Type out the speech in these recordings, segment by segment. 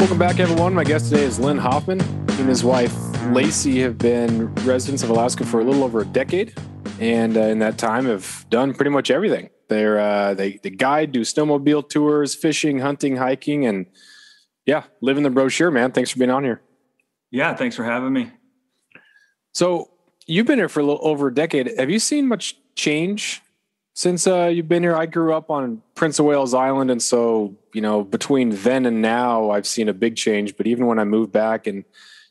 Welcome back, everyone. My guest today is Lyn Hoffman. He and his wife, Lacey, have been residents of Alaska for a little over a decade, and in that time have done pretty much everything. They guide, do snowmobile tours, fishing, hunting, hiking, and living the brochure, man. Thanks for being on here. Yeah, thanks for having me. So you've been here for a little over a decade. Have you seen much change since you've been here? I grew up on Prince of Wales Island, and so, between then and now, I've seen a big change. But even when I moved back in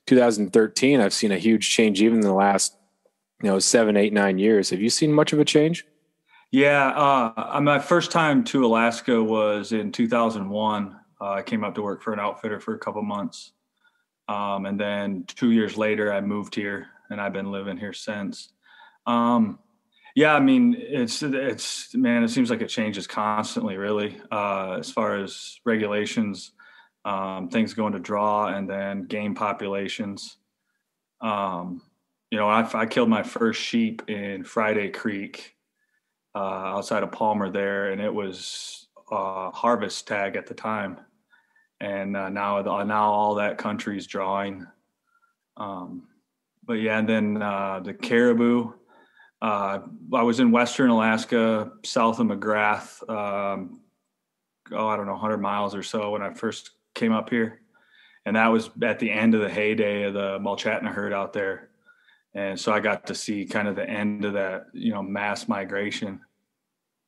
2013, I've seen a huge change even in the last, 7, 8, 9 years. Have you seen much of a change? Yeah, my first time to Alaska was in 2001. I came up to work for an outfitter for a couple months. And then 2 years later, I moved here, and I've been living here since. Yeah, I mean, it's man, it seems like it changes constantly, really, as far as regulations, things going to draw, and then game populations. I killed my first sheep in Friday Creek, outside of Palmer there, and it was harvest tag at the time. And now all that country's drawing. But yeah, and then the caribou. I was in Western Alaska, south of McGrath, I don't know, 100 miles or so when I first came up here. And that was at the end of the heyday of the Mulchatna herd out there. And so I got to see kind of the end of that, mass migration.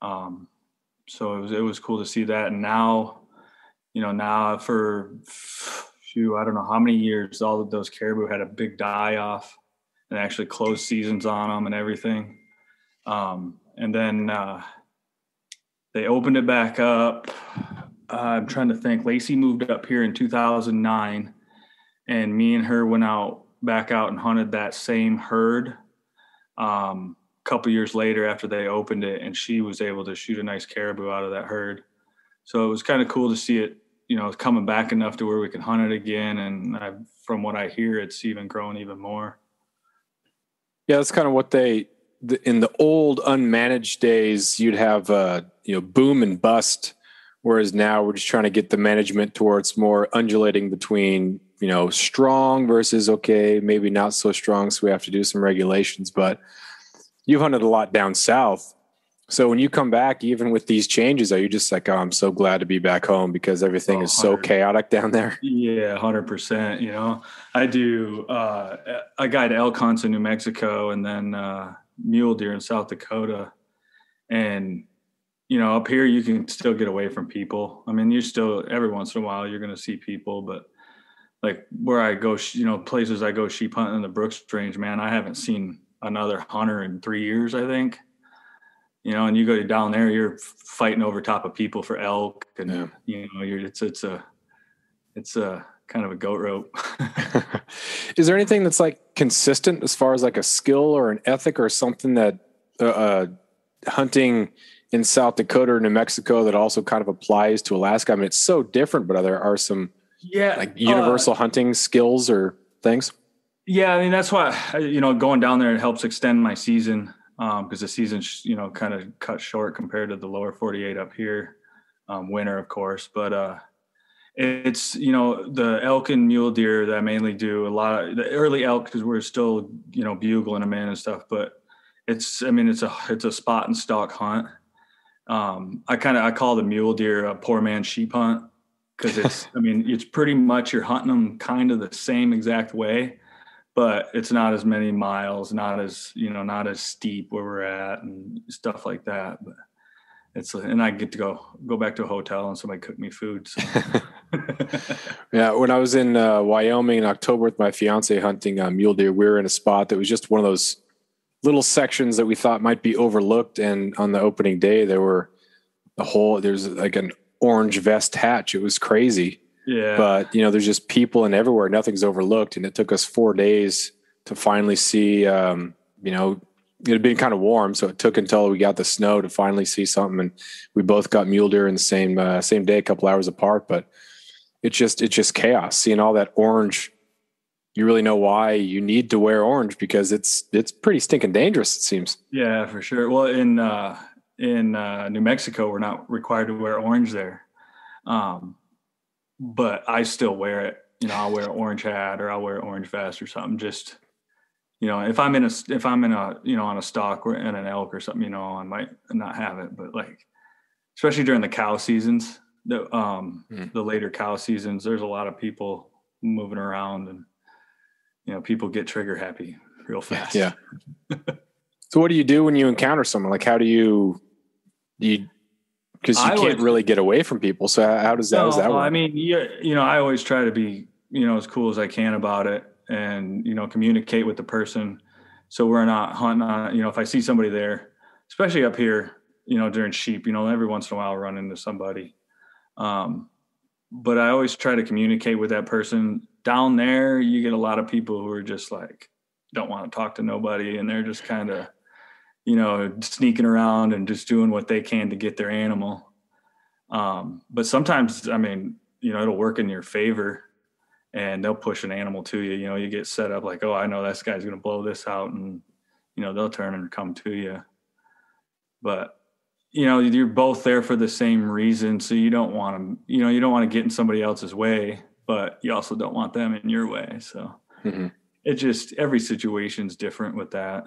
So it was cool to see that. And now for, I don't know how many years, all of those caribou had a big die off. And actually closed seasons on them and everything. And then they opened it back up. I'm trying to think. Lacey moved up here in 2009, and me and her went back out and hunted that same herd a couple years later after they opened it, and she was able to shoot a nice caribou out of that herd. So it was kind of cool to see it, coming back enough to where we can hunt it again. And from what I hear, it's even growing even more. Yeah, that's kind of what in the old unmanaged days, you'd have, boom and bust. Whereas now we're just trying to get the management towards more undulating between, strong versus, okay, maybe not so strong. So we have to do some regulations, but you've hunted a lot down south. So when you come back, even with these changes, are you just like, oh, I'm so glad to be back home because everything is so chaotic down there? Yeah, 100%. I do, I guide elk hunts in New Mexico and then mule deer in South Dakota. And, up here you can still get away from people. I mean, every once in a while you're going to see people, but like where I go, places I go sheep hunting in the Brooks Range, man, I haven't seen another hunter in 3 years, I think. And you go down there, you're fighting over top of people for elk, and it's a kind of a goat rope. Is there anything that's like consistent as far as like a skill or an ethic or something that hunting in South Dakota or New Mexico that also kind of applies to Alaska? I mean, it's so different, but there are some like universal hunting skills or things. Yeah, I mean that's why going down there, it helps extend my season. Because the season's, kind of cut short compared to the lower 48 up here, winter, of course. But it's, the elk and mule deer that I mainly do. A lot of the early elk, because we're still, bugling them in and stuff. But it's a spot and stalk hunt. I call the mule deer a poor man's sheep hunt because it's pretty much you're hunting them kind of the same exact way. But it's not as many miles, not as steep where we're at and stuff like that. But and I get to go back to a hotel and somebody cook me food. So. Yeah. When I was in Wyoming in October with my fiance hunting mule deer, we were in a spot that was just one of those little sections that we thought might be overlooked. And on the opening day, there's like an orange vest hatch. It was crazy. Yeah. But, there's just people and everywhere. Nothing's overlooked. And it took us 4 days to finally see, it had been kind of warm. So it took until we got the snow to finally see something. And we both got mule deer in the same day, a couple hours apart. But it's just chaos. Seeing all that orange, you really know why you need to wear orange because it's pretty stinking dangerous, it seems. Yeah, for sure. Well, in New Mexico, we're not required to wear orange there. but I still wear it. You know, I'll wear an orange hat or I'll wear an orange vest or something. Just, you know, if I'm in a, you know, on a stalk or in an elk or something, you know, I might not have it, but like, especially during the cow seasons, the later cow seasons, there's a lot of people moving around, and, you know, people get trigger happy real fast. Yeah. So what do you do when you encounter someone? Like, how do you because you can't really get away from people. So how does that work? I mean, you know, I always try to be, you know, as cool as I can about it, and, you know, communicate with the person. So we're not hunting on, you know, if I see somebody there, especially up here, you know, during sheep, you know, every once in a while I'll run into somebody. But I always try to communicate with that person. Down there, you get a lot of people who are just like, don't want to talk to nobody. And they're just kind of, you know, sneaking around and just doing what they can to get their animal. But sometimes, I mean, you know, it'll work in your favor, and they'll push an animal to you. You know, you get set up like, oh, I know this guy's going to blow this out, and, you know, they'll turn and come to you. But, you know, you're both there for the same reason. So you don't want to, you know, you don't want to get in somebody else's way, but you also don't want them in your way. So it just, every situation's different with that.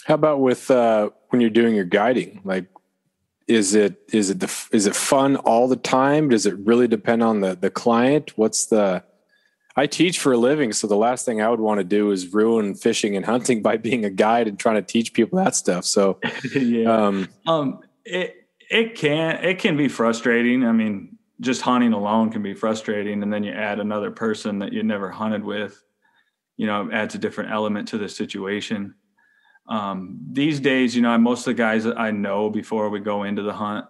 How about with when you're doing your guiding? Like, is it fun all the time? Does it really depend on the client? I teach for a living, so the last thing I would want to do is ruin fishing and hunting by being a guide and trying to teach people that stuff. So yeah. It can be frustrating. I mean, just hunting alone can be frustrating, and then you add another person that you never hunted with, you know, it adds a different element to the situation. These days, you know, most of the guys that I know before we go into the hunt.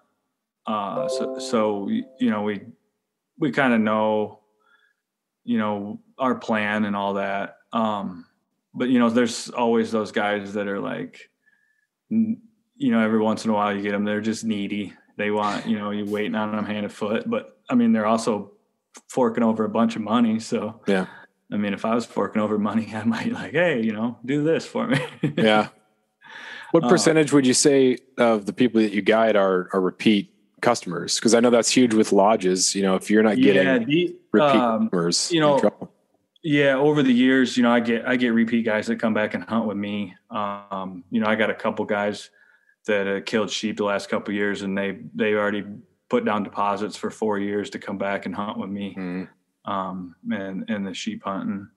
So you know, we kind of know, you know, our plan and all that. But, you know, there's always those guys that are like, you know, every once in a while you get them, they're just needy. They want, you know, you waiting on them hand and foot, but I mean, they're also forking over a bunch of money. So, yeah. I mean, if I was forking over money, I might like, hey, you know, do this for me. Yeah. What percentage would you say of the people that you guide are repeat customers? Because I know that's huge with lodges. You know, if you're not getting repeat customers, you know, yeah, over the years, you know, I get repeat guys that come back and hunt with me. You know, I got a couple guys that killed sheep the last couple of years, and they already put down deposits for 4 years to come back and hunt with me. And the sheep hunting.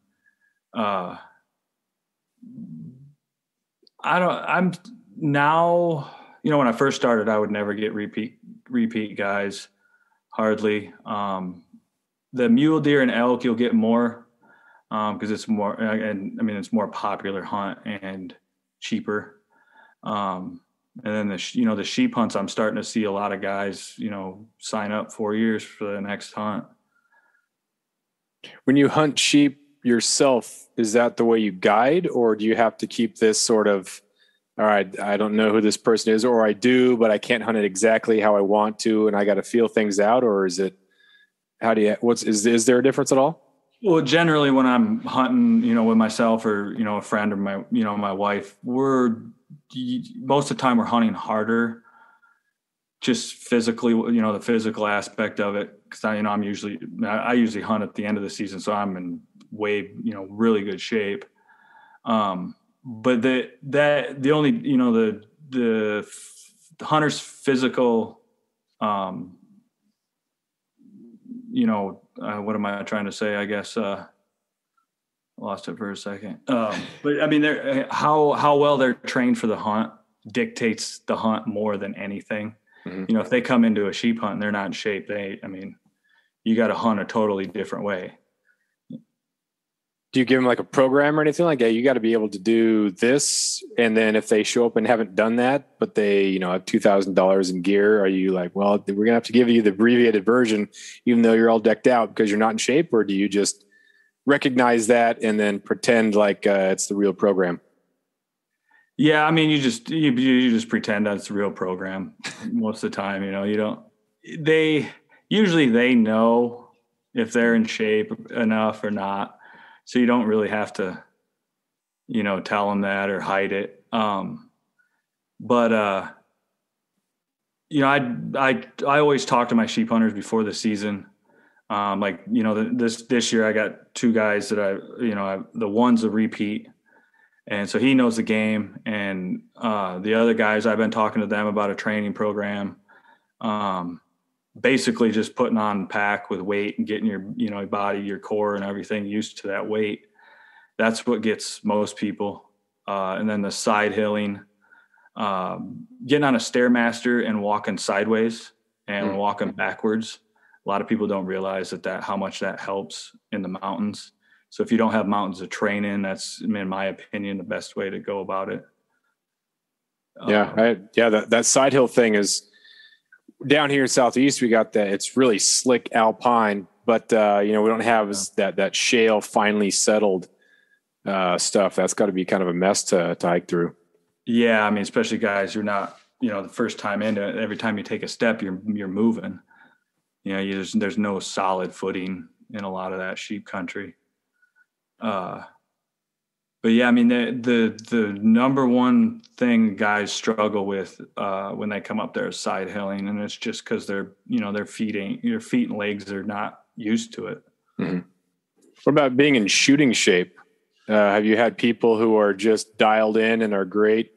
I'm now, you know, when I first started, I would never get repeat guys, hardly. The mule deer and elk, you'll get more, because it's more, and I mean, it's more popular hunt and cheaper. And then the sheep hunts, I'm starting to see a lot of guys, you know, sign up 4 years for the next hunt. When you hunt sheep yourself, is that the way you guide, or do you have to keep this sort of, all right, I don't know who this person is, or I do, but I can't hunt it exactly how I want to, and I got to feel things out? Or is it, is there a difference at all? Well, generally when I'm hunting, you know, with myself or, you know, a friend or my wife, most of the time we're hunting harder, just physically, you know, the physical aspect of it. Cause I usually hunt at the end of the season. So I'm in really good shape. But the only, you know, the hunter's physical, what am I trying to say? I guess, lost it for a second. But I mean, how well they're trained for the hunt dictates the hunt more than anything. You know, if they come into a sheep hunt and they're not in shape, you got to hunt a totally different way. Do you give them like a program or anything like that? You got to be able to do this. And then if they show up and haven't done that, but they, you know, have $2,000 in gear, are you like, well, we're going to have to give you the abbreviated version, even though you're all decked out because you're not in shape? Or do you just recognize that and then pretend like it's the real program? Yeah. I mean, you just pretend that it's a real program most of the time, you know, they know if they're in shape enough or not. So you don't really have to, you know, tell them that or hide it. You know, I always talk to my sheep hunters before the season, Like, this year I got two guys that the one's a repeat. And so he knows the game. And the other guys, I've been talking to them about a training program, basically just putting on pack with weight and getting your body, your core and everything used to that weight. That's what gets most people. And then the side hilling, getting on a Stairmaster and walking sideways and walking backwards. A lot of people don't realize how much that helps in the mountains. So if you don't have mountains to train in, that's, in my opinion, the best way to go about it. That side hill thing is down here in Southeast. We got that. It's really slick alpine, but we don't have that shale, finely settled stuff. That's got to be kind of a mess to hike through. Yeah, I mean, especially guys, you're not, the first time into it. Every time you take a step, you're moving. There's no solid footing in a lot of that sheep country. But yeah, I mean, the number one thing guys struggle with when they come up there is side hilling, and it's just because your feet and legs are not used to it. Mm-hmm. What about being in shooting shape? Have you had people who are just dialed in and are great,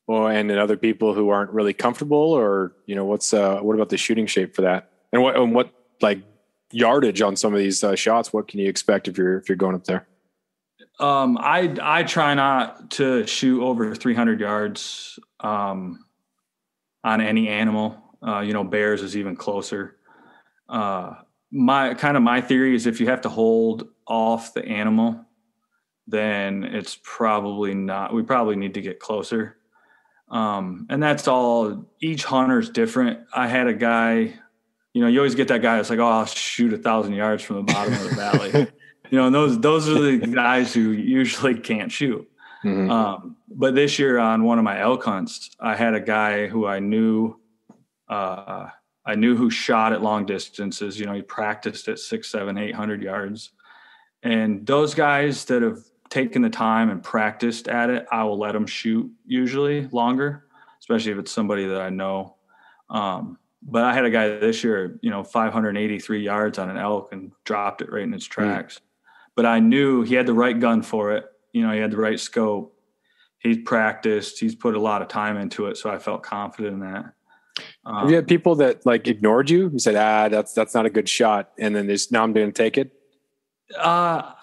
and then other people who aren't really comfortable, or what about the shooting shape for that? And what like yardage on some of these shots? What can you expect if you're going up there? I try not to shoot over 300 yards on any animal. Bears is even closer. My theory is if you have to hold off the animal, then it's probably not. We probably need to get closer. And that's all. Each hunter's different. I had a guy. You always get that guy that's like, oh, I'll shoot 1,000 yards from the bottom of the valley. And those are the guys who usually can't shoot. Mm-hmm. But this year on one of my elk hunts, I had a guy who I knew who shot at long distances. He practiced at 600, 700, 800 yards. And those guys that have taken the time and practiced at it, I will let them shoot usually longer, especially if it's somebody that I know. But I had a guy this year, 583 yards on an elk and dropped it right in its tracks. But I knew he had the right gun for it. He had the right scope. He's practiced. He's put a lot of time into it. So I felt confident in that. Have you had people that like ignored you? You said, that's not a good shot. And then now I'm going to take it. I've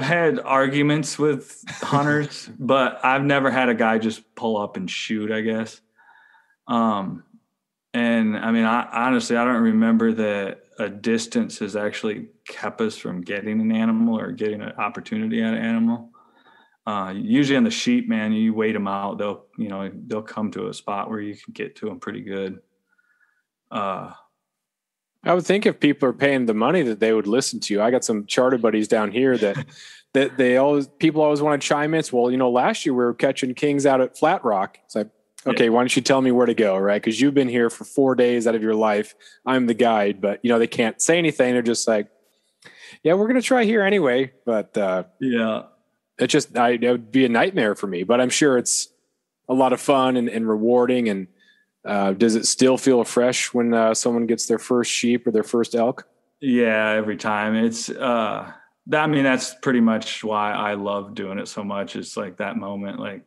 had arguments with hunters, but I've never had a guy just pull up and shoot, I guess. And I mean, honestly, I don't remember that a distance has actually kept us from getting an animal or getting an opportunity at an animal. Usually on the sheep, man, you wait them out. They'll come to a spot where you can get to them pretty good. I would think if people are paying the money that they would listen to you. I got some charter buddies down here that people always want to chime in. Well, last year we were catching kings out at Flat Rock. It's like, okay, why don't you tell me where to go, right? Because you've been here for 4 days out of your life. I'm the guide, but they can't say anything. They're just like, yeah, we're going to try here anyway. But it would be a nightmare for me. But I'm sure it's a lot of fun and rewarding. And does it still feel fresh when someone gets their first sheep or their first elk? Yeah, every time. It's that's pretty much why I love doing it so much. It's like that moment, like.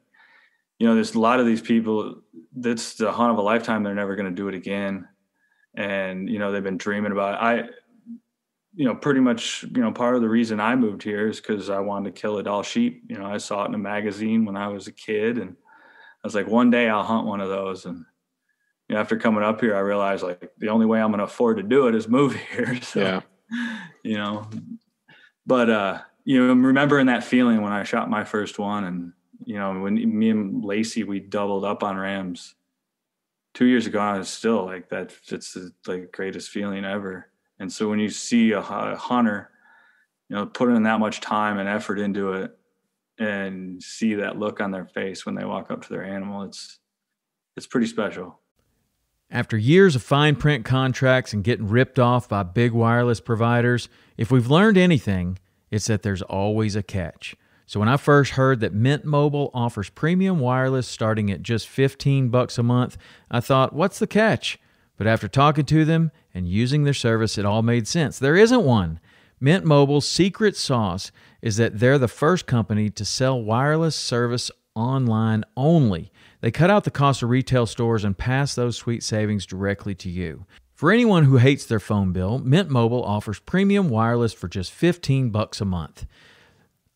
There's a lot of these people, that's the hunt of a lifetime. They're never going to do it again. And, they've been dreaming about it. Pretty much, part of the reason I moved here is because I wanted to kill a Dall sheep. I saw it in a magazine when I was a kid, and I was like, one day I'll hunt one of those. And after coming up here, I realized like the only way I'm going to afford to do it is move here. So, but remembering that feeling when I shot my first one, and when me and Lacey, we doubled up on rams 2 years ago, I was still like that. It's the greatest feeling ever. And so when you see a hunter, put in that much time and effort into it, and see that look on their face when they walk up to their animal, it's pretty special. After years of fine print contracts and getting ripped off by big wireless providers, if we've learned anything, it's that there's always a catch. So when I first heard that Mint Mobile offers premium wireless starting at just $15 a month, I thought, what's the catch? But after talking to them and using their service, it all made sense. There isn't one. Mint Mobile's secret sauce is that they're the first company to sell wireless service online only. They cut out the cost of retail stores and pass those sweet savings directly to you. For anyone who hates their phone bill, Mint Mobile offers premium wireless for just $15 a month.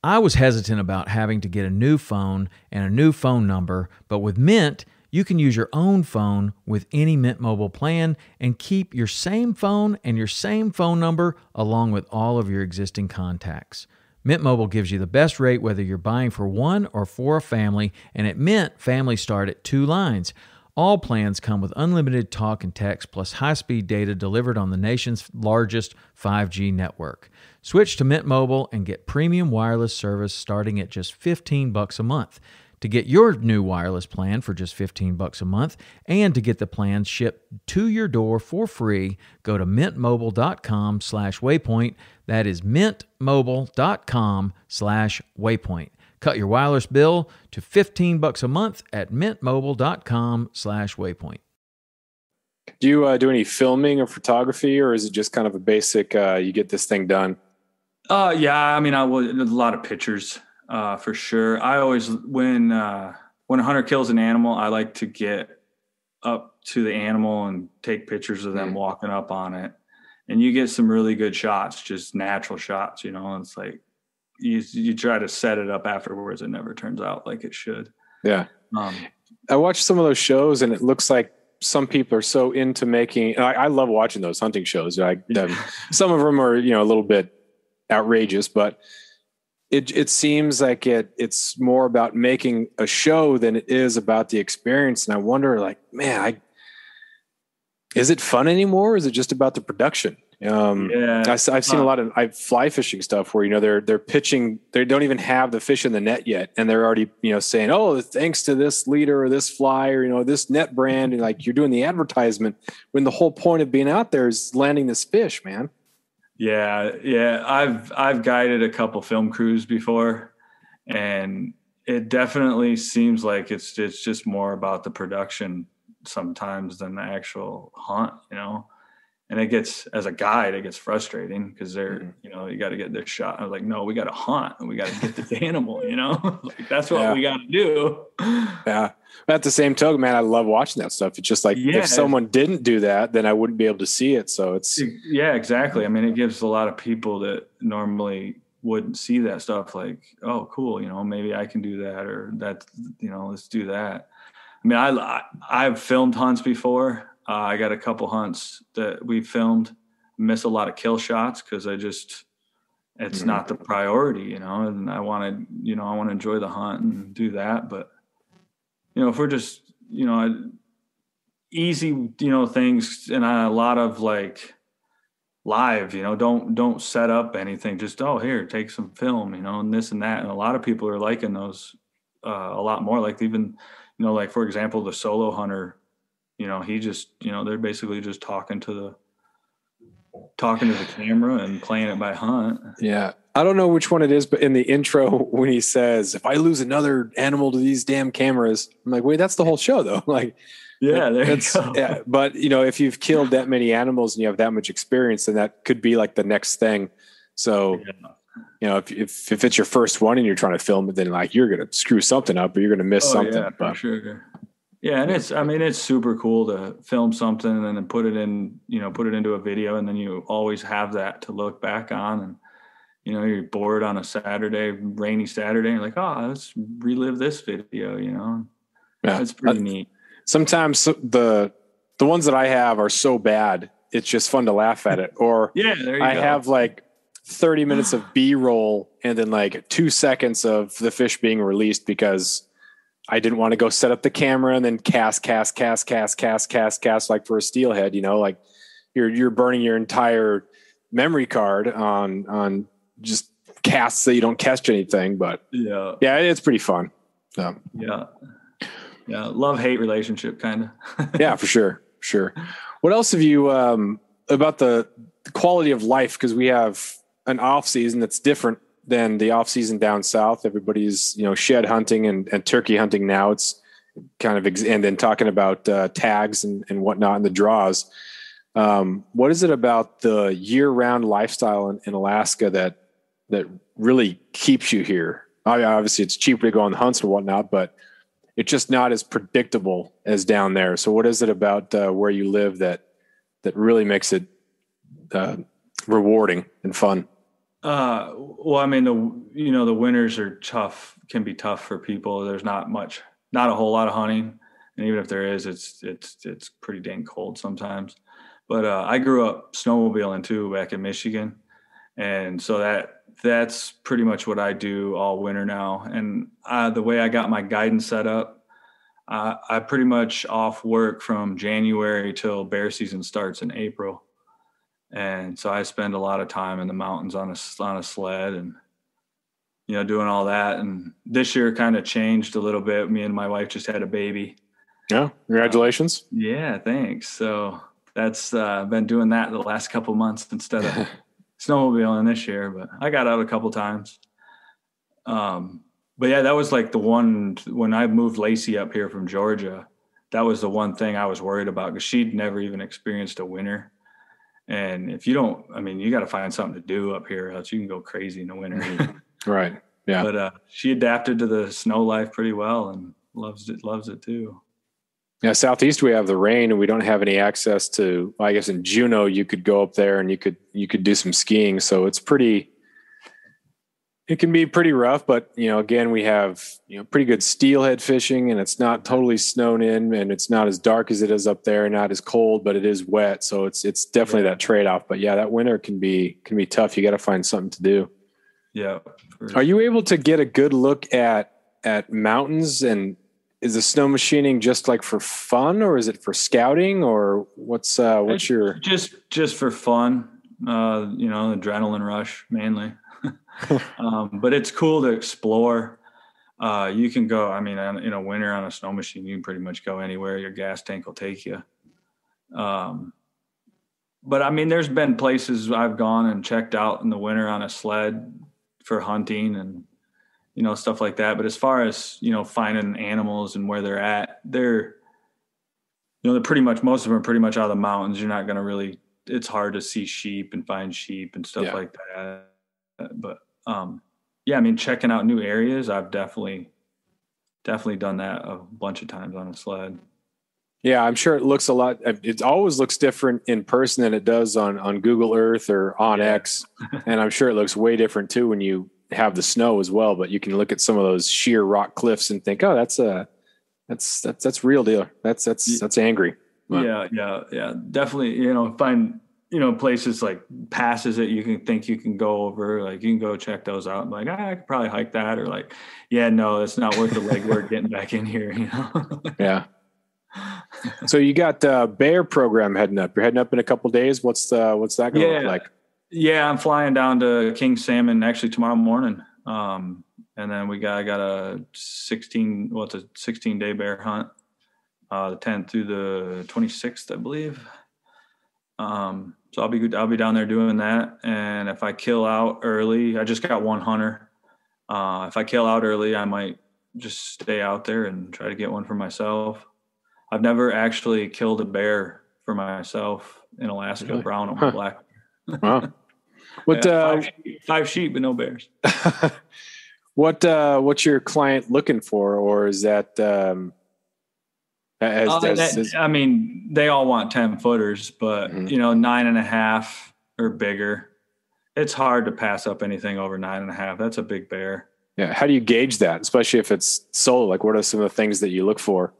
I was hesitant about having to get a new phone and a new phone number, but with Mint, you can use your own phone with any Mint Mobile plan and keep your same phone and your same phone number along with all of your existing contacts. Mint Mobile gives you the best rate whether you're buying for one or for a family, and at Mint, families start at 2 lines. All plans come with unlimited talk and text plus high-speed data delivered on the nation's largest 5G network. Switch to Mint Mobile and get premium wireless service starting at just $15 a month. To get your new wireless plan for just $15 a month and to get the plan shipped to your door for free, go to mintmobile.com/waypoint. That is mintmobile.com/waypoint. Cut your wireless bill to $15 a month at mintmobile.com/waypoint. Do you do any filming or photography, or is it just kind of a basic, you get this thing done? Yeah, I mean, a lot of pictures. For sure. I always, when a hunter kills an animal, I like to get up to the animal and take pictures of them walking up on it. And you get some really good shots, just natural shots, you know. It's like you try to set it up afterwards. It never turns out like it should. Yeah. I watched some of those shows, and it looks like some people are so into making, I love watching those hunting shows. Some of them are, you know, a little bit outrageous, but it seems like it's more about making a show than it is about the experience. And I wonder, like, man, is it fun anymore? Or is it just about the production? I've seen a lot of fly fishing stuff where, you know, they're pitching, they don't even have the fish in the net yet. And they're already, you know, saying, oh, thanks to this leader or this fly or, you know, this net brand. And like, you're doing the advertisement when the whole point of being out there is landing this fish, man. Yeah. I've guided a couple film crews before, and it definitely seems like it's just more about the production sometimes than the actual hunt, you know. And as a guide, it gets frustrating because they're, you know, you got to get this shot. I was like, no, we got to hunt and we got to get this animal, you know, like that's what we got to do. Yeah. But at the same token, man, I love watching that stuff. It's just like, if someone didn't do that, then I wouldn't be able to see it. So yeah, exactly. I mean, it gives a lot of people that normally wouldn't see that stuff like, oh, cool. You know, maybe I can do that, or that, you know, let's do that. I mean, I've filmed hunts before. I got a couple hunts that we filmed, miss a lot of kill shots because it's not the priority, you know, and I want to enjoy the hunt and do that. But, you know, if we're just, you know, easy, you know, things and a lot of like live, you know, don't set up anything. Just, oh, here, take some film, you know, and this and that. And a lot of people are liking those a lot more. Like even, you know, like for example, the solo hunter, you know, he just, you know, they're basically just talking to the camera and playing it by hunt. Yeah. I don't know which one it is, but in the intro, when he says, if I lose another animal to these damn cameras, I'm like, wait, that's the whole show though. Like, yeah, there you go. Yeah. But you know, if you've killed that many animals and you have that much experience, then that could be like the next thing. So, you know, if it's your first one and you're trying to film it, then like, you're going to screw something up or you're going to miss something. Yeah, for sure. Yeah. And it's super cool to film something and then put it into a video. And then you always have that to look back on. And, you know, you're bored on a rainy Saturday. And you're like, oh, let's relive this video, you know? Yeah. It's pretty neat. Sometimes the ones that I have are so bad, it's just fun to laugh at it. Or I have like 30 minutes of B-roll and then like 2 seconds of the fish being released because I didn't want to go set up the camera and then cast like for a steelhead, you know, like you're burning your entire memory card on just casts that you don't catch anything, but yeah, it's pretty fun. So, yeah. Love-hate relationship kind of. Yeah, for sure. What else have you, about the quality of life? Cause we have an off season that's different than the off season down south. Everybody's, you know, shed hunting and turkey hunting now. It's kind of, and then talking about tags and whatnot and the draws. What is it about the year-round lifestyle in Alaska that really keeps you here? Obviously, it's cheaper to go on the hunts and whatnot, but it's just not as predictable as down there. So, what is it about where you live that really makes it rewarding and fun? Well, I mean, the winters are tough, can be tough for people. There's not a whole lot of hunting. And even if there is, it's pretty dang cold sometimes. But I grew up snowmobiling too back in Michigan. And so that's pretty much what I do all winter now. And the way I got my guidance set up, I pretty much off work from January till bear season starts in April. And so I spend a lot of time in the mountains on a sled and, doing all that. And this year kind of changed a little bit. Me and my wife just had a baby. Yeah. Congratulations. Yeah, thanks. So that's been doing that the last couple months instead of snowmobiling this year, but I got out a couple times. But yeah, that was like the one, when I moved Lacey up here from Georgia, that was the one thing I was worried about because she'd never even experienced a winter. And if you don't, you got to find something to do up here, else you can go crazy in the winter. Right. Yeah. But she adapted to the snow life pretty well and loves it too. Yeah. Southeast, we have the rain and we don't have any access to, I guess in Juneau, you could go up there and you could do some skiing. So it can be pretty rough, but again, we have, pretty good steelhead fishing and it's not totally snowed in and it's not as dark as it is up there, not as cold, but it is wet. So it's definitely that trade-off. But yeah, that winter can be tough. You got to find something to do. Yeah. Are you able to get a good look at mountains, and is the snow machining just like for fun or is it for scouting, or what's your just for fun, adrenaline rush mainly. But it's cool to explore. You can go, in a winter on a snow machine, you can pretty much go anywhere your gas tank will take you. But there's been places I've gone and checked out in the winter on a sled for hunting and, stuff like that. But as far as, finding animals and where they're at, they're pretty much, most of them are pretty much out of the mountains. You're not going to really, it's hard to see sheep and find sheep and stuff like that. But, checking out new areas, I've definitely done that a bunch of times on a sled. Yeah, I'm sure it looks a lot. It always looks different in person than it does on Google Earth or on X. And I'm sure it looks way different too when you have the snow as well. But you can look at some of those sheer rock cliffs and think, oh, that's real deal. That's angry. But, yeah. Definitely, find, places like passes that you can think you can go over, like you can go check those out. I'm like, I could probably hike that, or like, no, it's not worth the legwork getting back in here, Yeah. So you got bear program heading up. You're heading up in a couple of days. What's that going to look like? Yeah, I'm flying down to King Salmon actually tomorrow morning. And then I got a 16-day bear hunt, the 10th through the 26th, I believe. So I'll be down there doing that. And if I kill out early, I just got one hunter. If I kill out early, I might just stay out there and try to get one for myself. I've never actually killed a bear for myself in Alaska, really? Brown or black. Wow. What, five sheep, but no bears. What's your client looking for? Or is that, they all want 10 footers, but 9.5 or bigger. It's hard to pass up anything over 9.5. That's a big bear. Yeah. How do you gauge that? Especially if it's solo, like what are some of the things that you look for?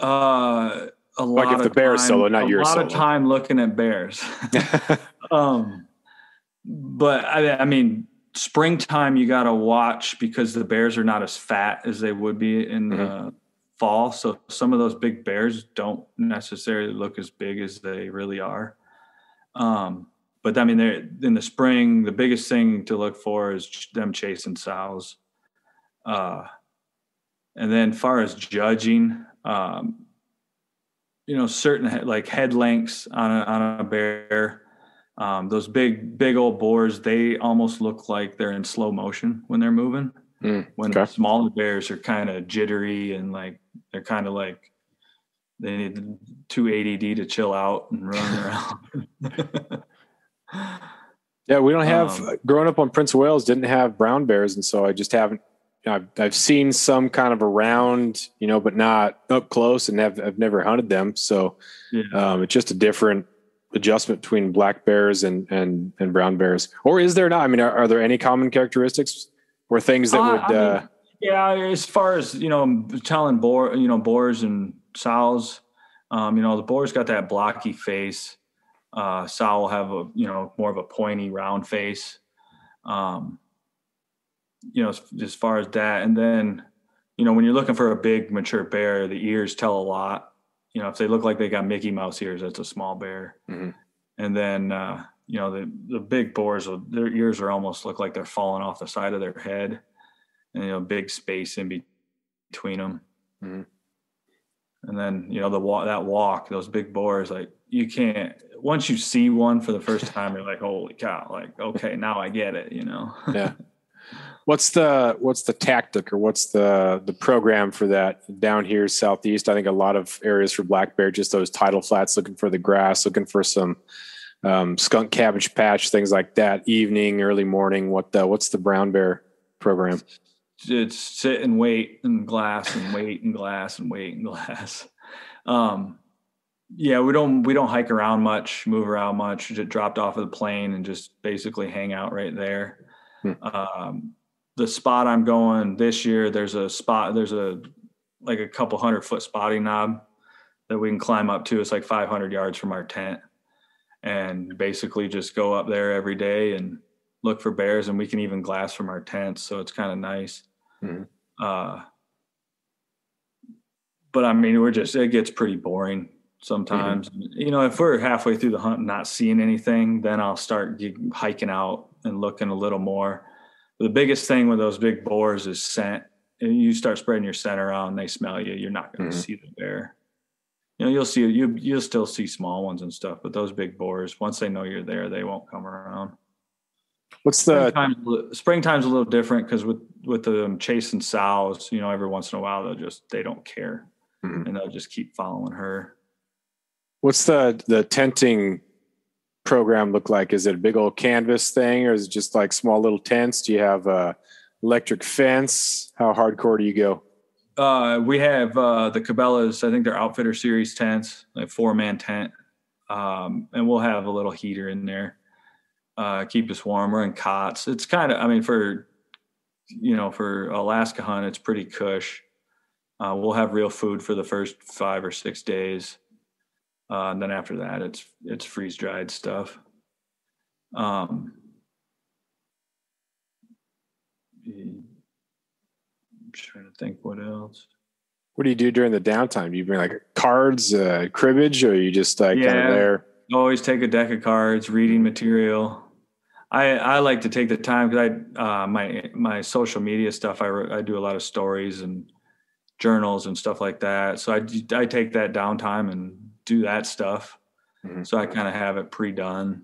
A lot like if the bear is solo, not your solo. A lot of time looking at bears. But springtime you got to watch because the bears are not as fat as they would be in the fall. So some of those big bears don't necessarily look as big as they really are. But they're in the spring, the biggest thing to look for is them chasing sows. And then far as judging, certain like head lengths on a bear, those big old boars, they almost look like they're in slow motion when they're moving. When Okay. smaller bears are kind of jittery and like they're kind of like they need too ADD to chill out and run around. Yeah, we don't have growing up on Prince of Wales, didn't have brown bears, and so I just haven't. I've seen some kind of around, but not up close, and I've never hunted them. So it's just a different adjustment between black bears and brown bears. Or is there not? I mean, are there any common characteristics or things that would? As far as telling boars and sows, the boar's got that blocky face. Sow will have a more of a pointy round face. As far as that, and then when you're looking for a big mature bear, the ears tell a lot. If they look like they got Mickey Mouse ears, that's a small bear. Mm-hmm. And then the big boars, their ears are almost look like they're falling off the side of their head, and big space in between them. Mm-hmm. And then that walk, those big boars, like you can't. Once you see one for the first time, you're like, holy cow! Like, okay, now I get it. Yeah. What's the tactic or what's the program for that down here southeast? I think a lot of areas for black bear, just those tidal flats, looking for the grass, looking for some skunk cabbage patch, things like that. Evening, early morning. What's the brown bear program? It's sit and wait and glass and wait and glass and wait and glass. We don't hike around much, move around much. Just dropped off of the plane and just basically hang out right there. The spot I'm going this year, there's a couple 100-foot spotting knob that we can climb up to. It's like 500 yards from our tent, and basically just go up there every day and look for bears, and we can even glass from our tents. So it's kind of nice. Mm-hmm. But I mean, it gets pretty boring sometimes. Mm-hmm. If we're halfway through the hunt and not seeing anything, then I'll start hiking out and looking a little more. The biggest thing with those big boars is scent. And you start spreading your scent around, they smell you. You're not going to see the bear. You'll still see small ones and stuff, but those big boars, once they know you're there, they won't come around. Springtime's a little different because with the chasing sows, every once in a while they don't care, and they'll just keep following her. What's the tenting program look like? Is it a big old canvas thing, or is it just like small little tents? Do you have a electric fence? How hardcore do you go? We have the Cabela's, I think they're Outfitter Series tents, like 4-man tent, and we'll have a little heater in there, keep us warm. We're in cots. It's kind of, for Alaska hunt, it's pretty cush. We'll have real food for the first 5 or 6 days. And then after that, it's freeze dried stuff. I'm trying to think what else. What do you do during the downtime? Do you bring like cards, cribbage, or are you just kind of there? Always take a deck of cards, reading material. I like to take the time because my social media stuff. I do a lot of stories and journals and stuff like that. So I take that downtime and do that stuff. Mm-hmm. So I kind of have it pre-done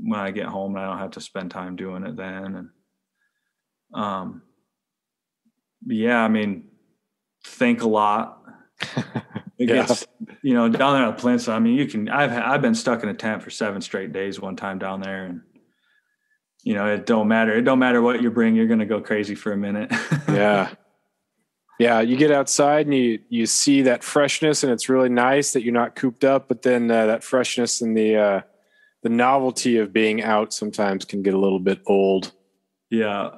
when I get home, and I don't have to spend time doing it then. And think a lot. It gets down there on Plinth. I've been stuck in a tent for 7 straight days one time down there, and it don't matter what you bring, you're going to go crazy for a minute. Yeah, you get outside and you see that freshness, and it's really nice that you're not cooped up. But then that freshness and the novelty of being out sometimes can get a little bit old. Yeah,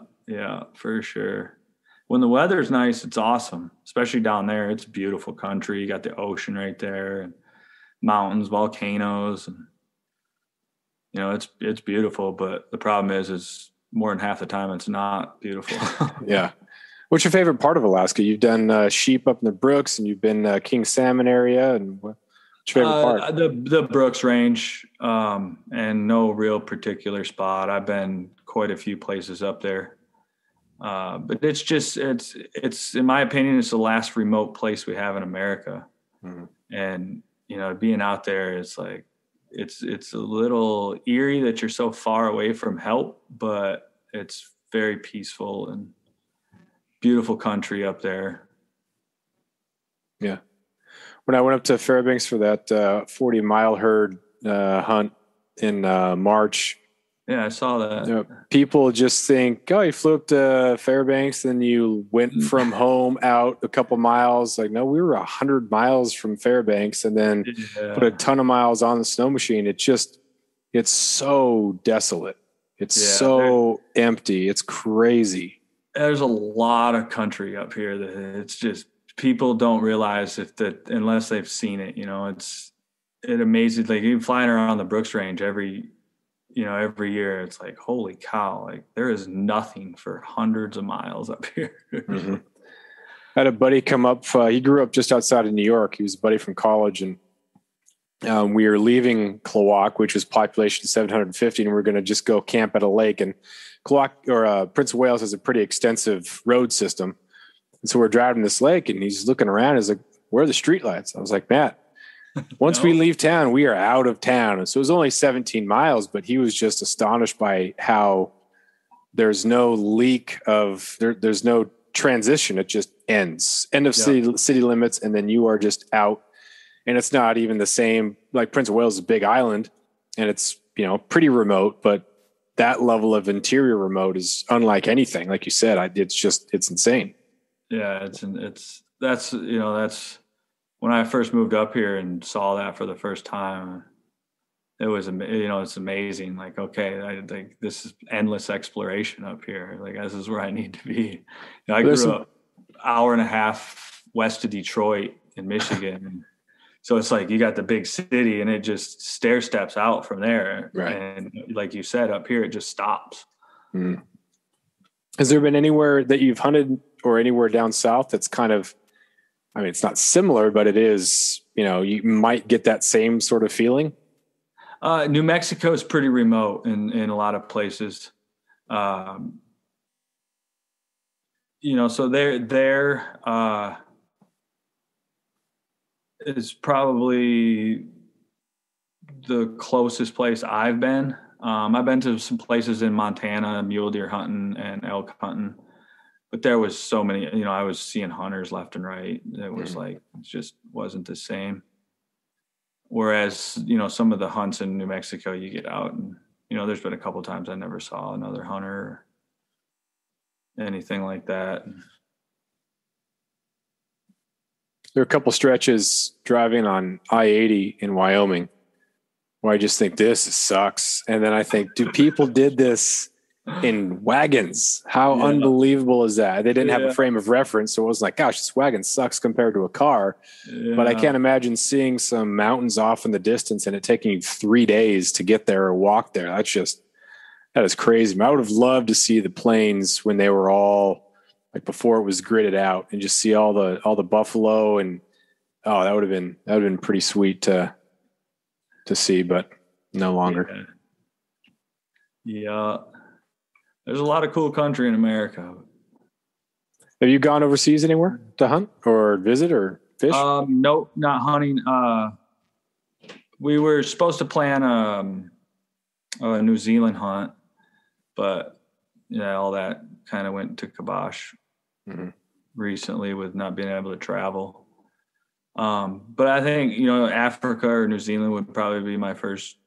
for sure. When the weather's nice, it's awesome, especially down there. It's beautiful country. You got the ocean right there, and mountains, volcanoes, and it's beautiful. But the problem is more than half the time it's not beautiful. Yeah. What's your favorite part of Alaska? You've done sheep up in the Brooks, and you've been King Salmon area. And what's your favorite part? The Brooks Range, and no real particular spot. I've been quite a few places up there, but it's in my opinion, it's the last remote place we have in America. Mm-hmm. And being out there, it's like it's a little eerie that you're so far away from help, but it's very peaceful and beautiful country up there. Yeah. When I went up to Fairbanks for that 40-mile herd hunt in March, Yeah, I saw that. People just think, oh, you flew up to Fairbanks, then you went from home out a couple miles. Like, no, we were 100 miles from Fairbanks, and then put a ton of miles on the snow machine. It's so desolate. It's so empty. It's crazy. There's a lot of country up here that it's just people don't realize unless they've seen it. It amazes. Like even flying around the Brooks Range every year, it's like, holy cow! Like there is nothing for hundreds of miles up here. Mm-hmm. I had a buddy come up. He grew up just outside of New York. He was a buddy from college, and we were leaving Klawock, which is population 750, and we we're going to just go camp at a lake. And Klawock or Prince of Wales has a pretty extensive road system, and so we're driving this lake, and he's looking around. He's like, "Where are the streetlights?" I was like, "Matt, once we leave town, we are out of town." And so it was only 17 miles, but he was just astonished by how there's no leak of there's no transition. It just ends. End of city limits, and then you are just out. And it's not even the same. Like Prince of Wales is a big island, and it's pretty remote, but that level of interior remote is unlike anything. Like you said, it's insane. Yeah, that's when I first moved up here and saw that for the first time. It was it's amazing. Like, okay, I think this is endless exploration up here. Like this is where I need to be. I grew up hour and a half west of Detroit in Michigan. And so it's like you got the big city and it just stair steps out from there. Right. And like you said, up here, it just stops. Mm. Has there been anywhere that you've hunted or anywhere down south that's kind of, I mean, it's not similar, but it is, you might get that same sort of feeling? New Mexico is pretty remote in a lot of places. So there is probably the closest place I've been. I've been to some places in Montana, mule deer hunting and elk hunting, but there was so many, I was seeing hunters left and right. It was like, it just wasn't the same. Whereas, some of the hunts in New Mexico, you get out and, there's been a couple of times I never saw another hunter or anything like that. There are a couple stretches driving on I-80 in Wyoming where I just think this sucks. And then I think, people did this in wagons? How unbelievable is that? They didn't have a frame of reference. So it was like, gosh, this wagon sucks compared to a car. Yeah. But I can't imagine seeing some mountains off in the distance and it taking you 3 days to get there or walk there. That is crazy. I would have loved to see the plains when they were all like before it was gridded out and just see all the buffalo and that would have been pretty sweet to see, but no longer. Yeah. There's a lot of cool country in America. Have you gone overseas anywhere to hunt or visit or fish? Nope, not hunting. We were supposed to plan a New Zealand hunt, but all that kind of went to kibosh recently with not being able to travel. But I think, Africa or New Zealand would probably be my first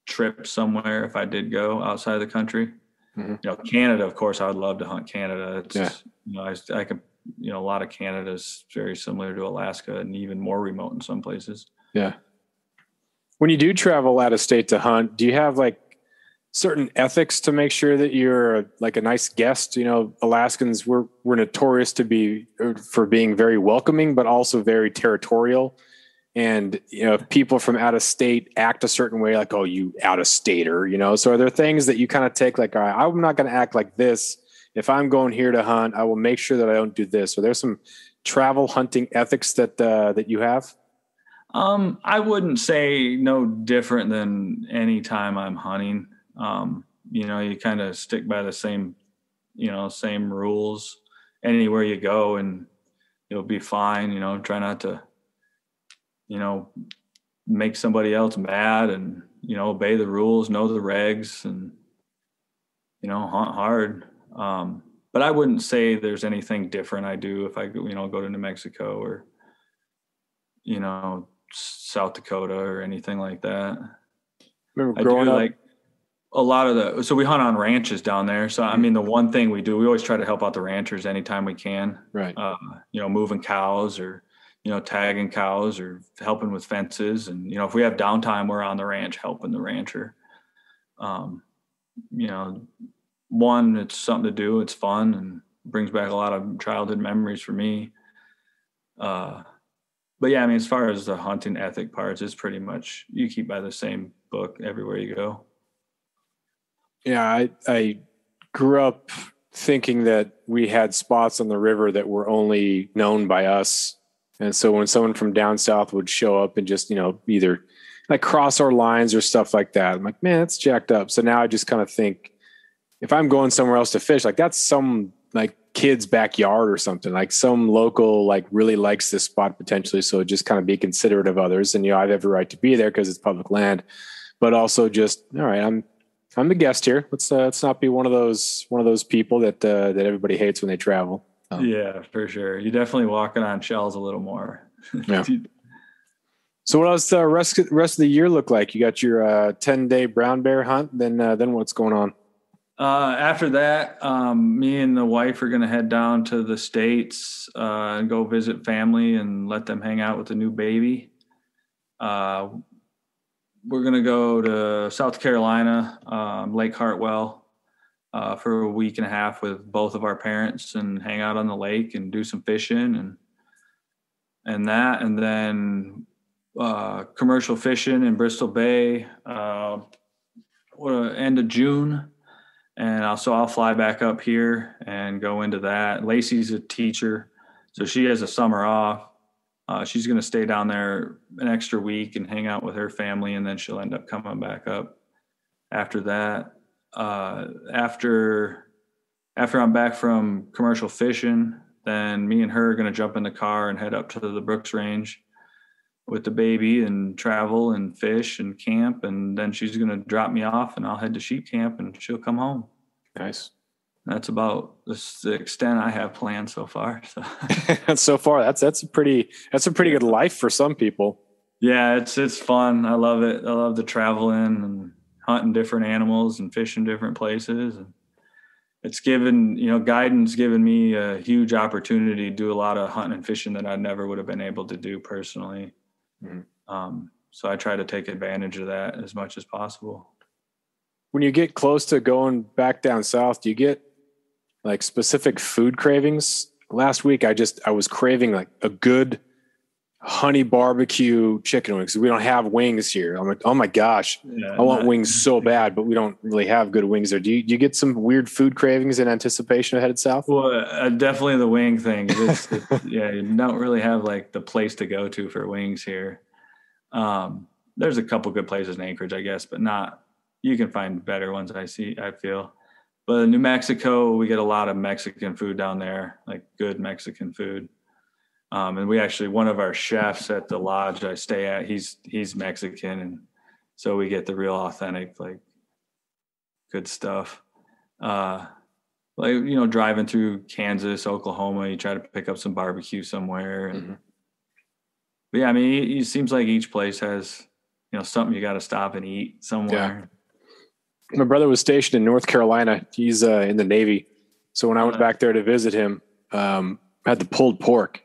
trip somewhere if I did go outside of the country. Mm-hmm. Canada, of course, I would love to hunt Canada. It's, I could, a lot of Canada is very similar to Alaska and even more remote in some places. Yeah. When you do travel out of state to hunt, do you have like certain ethics to make sure that you're like a nice guest? Alaskans, we're notorious for being very welcoming, but also very territorial. And, if people from out of state act a certain way, like, oh, you out of stater, so are there things that you kind of take like, all right, I'm not going to act like this. If I'm going here to hunt, I will make sure that I don't do this. So there's some travel hunting ethics that you have. I wouldn't say no different than any time I'm hunting. You kind of stick by the same rules anywhere you go and you'll be fine. Try not to, make somebody else mad and, obey the rules, know the regs and, hunt hard. but I wouldn't say there's anything different I do if I, go to New Mexico or, South Dakota or anything like that. Remember I growing do up? like a lot of so we hunt on ranches down there. So, I mean, the one thing we do, we always try to help out the ranchers anytime we can, Right. Moving cows or, tagging cows or helping with fences. And, if we have downtime, we're on the ranch helping the rancher. You know, One, it's something to do. It's fun and brings back a lot of childhood memories for me. But yeah, I mean, as far as the hunting ethic parts, it's pretty much you keep by the same book everywhere you go. Yeah, I grew up thinking that we had spots on the river that were only known by us. And so when someone from down south would show up and just, either like cross our lines or stuff like that, I'm like, man, that's jacked up. So now I just kind of think if I'm going somewhere else to fish, like that's some like kid's backyard or something, like some local, like really likes this spot potentially. So just kind of be considerate of others. And, I have every right to be there because it's public land, but also just, all right, I'm the guest here. Let's not be one of those people that everybody hates when they travel. Yeah, for sure. You're definitely walking on shells a little more. Yeah. So what else rest of the year look like? You got your 10-day brown bear hunt. Then what's going on? After that, me and the wife are going to head down to the States and go visit family and let them hang out with the new baby. We're going to go to South Carolina, Lake Hartwell, for a week and a half with both of our parents and hang out on the lake and do some fishing and then commercial fishing in Bristol Bay, end of June. And I'll fly back up here and go into that. Lacey's a teacher, so she has a summer off. She's going to stay down there an extra week and hang out with her family, and then she'll end up coming back up after that. After I'm back from commercial fishing, then me and her are going to jump in the car and head up to the Brooks Range with the baby and travel and fish and camp. And then she's going to drop me off and I'll head to sheep camp and she'll come home. Nice. That's about the extent I have planned so far. So, so far, that's a pretty good life for some people. Yeah, it's fun. I love it. I love the traveling and hunting different animals and fishing different places. And it's guidance given me a huge opportunity to do a lot of hunting and fishing that I never would have been able to do personally. Mm-hmm. So I try to take advantage of that as much as possible. When you get close to going back down south, do you get like specific food cravings? Last week, I was craving like a good honey barbecue chicken wings. We don't have wings here. I'm like, oh my gosh, I want wings so bad, but we don't really have good wings there. Do you get some weird food cravings in anticipation of headed south? Well, definitely the wing thing. Yeah, you don't really have like the place to go to for wings here. There's a couple good places in Anchorage, I guess, but you can find better ones. I feel. But in New Mexico, we get a lot of Mexican food down there, like good Mexican food. And we actually, one of our chefs at the lodge I stay at, he's Mexican. And so we get the real authentic, like good stuff. Driving through Kansas, Oklahoma, you try to pick up some barbecue somewhere. And, But yeah, I mean, it seems like each place has, something you got to stop and eat somewhere. Yeah. My brother was stationed in North Carolina. He's in the Navy. So when I went back there to visit him, I had the pulled pork.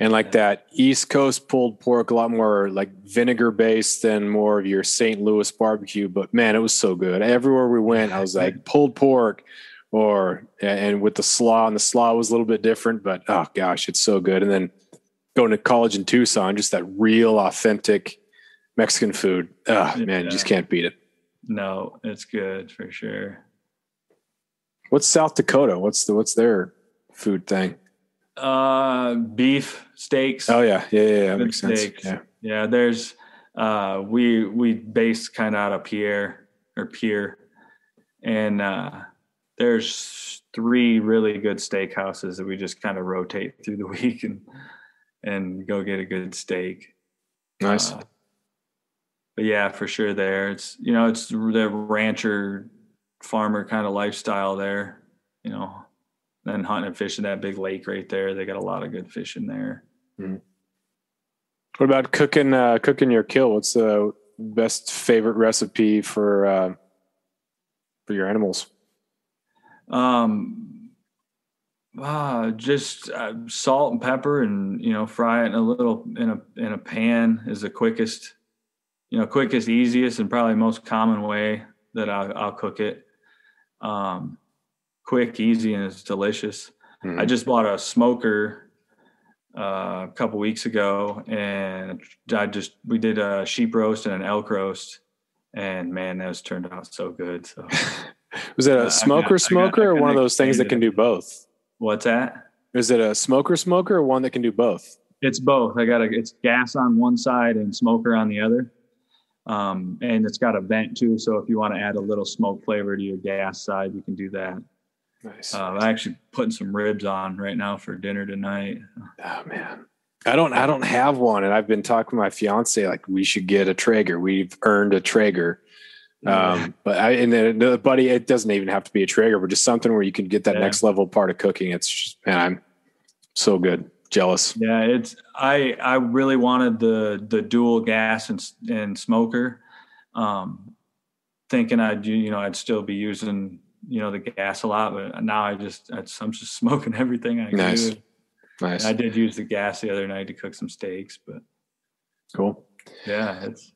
And that East Coast pulled pork, a lot more like vinegar based than more of your St. Louis barbecue. But man, it was so good. Everywhere we went, I was like pulled pork and with the slaw, and the slaw was a little bit different, but oh gosh, it's so good. And then going to college in Tucson, just that real authentic Mexican food. Man, you just can't beat it. No, it's good for sure. What's South Dakota? What's their food thing? Beef steaks. Oh yeah. That makes sense. Yeah. There's we base kind of out of Pierre, and there's 3 really good steakhouses that we just kind of rotate through the week and go get a good steak. Nice. But yeah, for sure there. It's it's the rancher farmer kind of lifestyle there, then hunting and fishing that big lake right there. They got a lot of good fishing there. Mm-hmm. What about cooking your kill? What's the best favorite recipe for your animals? Just salt and pepper, and fry it in a pan is the quickest, easiest, and probably most common way that I'll cook it. Quick, easy, and it's delicious. Mm-hmm. I just bought a smoker a couple weeks ago, and we did a sheep roast and an elk roast, and man, those turned out so good. So was it a smoker or one of those things that can do both? What's that? Is it a smoker or one that can do both? It's both. It's gas on one side and smoker on the other. And it's got a vent too. So if you want to add a little smoke flavor to your gas side, you can do that. Nice. I'm actually putting some ribs on right now for dinner tonight. Oh man. I don't have one. And I've been talking to my fiance, like we should get a Traeger. We've earned a Traeger. But buddy, it doesn't even have to be a Traeger, but just something where you can get that next level part of cooking. It's just, man, I'm so good. Jealous. Yeah. I really wanted the dual gas and smoker, thinking I'd still be using, the gas a lot, but now I'm just smoking everything I can do. Nice. And I did use the gas the other night to cook some steaks, but cool. Yeah. It's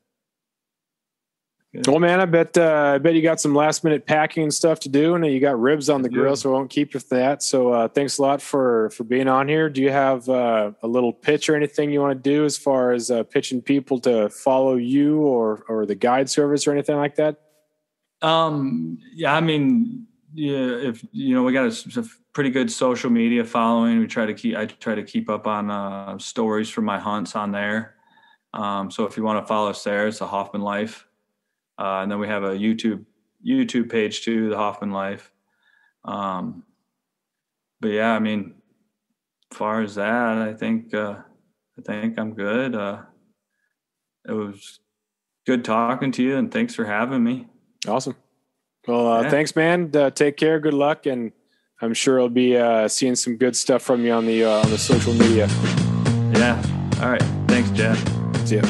good. Well, man, I bet you got some last minute packing and stuff to do, and you got ribs on the grill, so I won't keep you with that. So thanks a lot for being on here. Do you have a little pitch or anything you want to do as far as pitching people to follow you or the guide service or anything like that? If we got a pretty good social media following. I try to keep up on stories from my hunts on there. So if you want to follow us there, it's the Hoffman Life. And then we have a YouTube page too, the Hoffman Life. But yeah, as far as that, I think I'm good. It was good talking to you, and thanks for having me. Awesome. Well, thanks, man. Take care. Good luck. And I'm sure I'll be seeing some good stuff from you on the social media. Yeah. All right. Thanks, Jeff. See ya.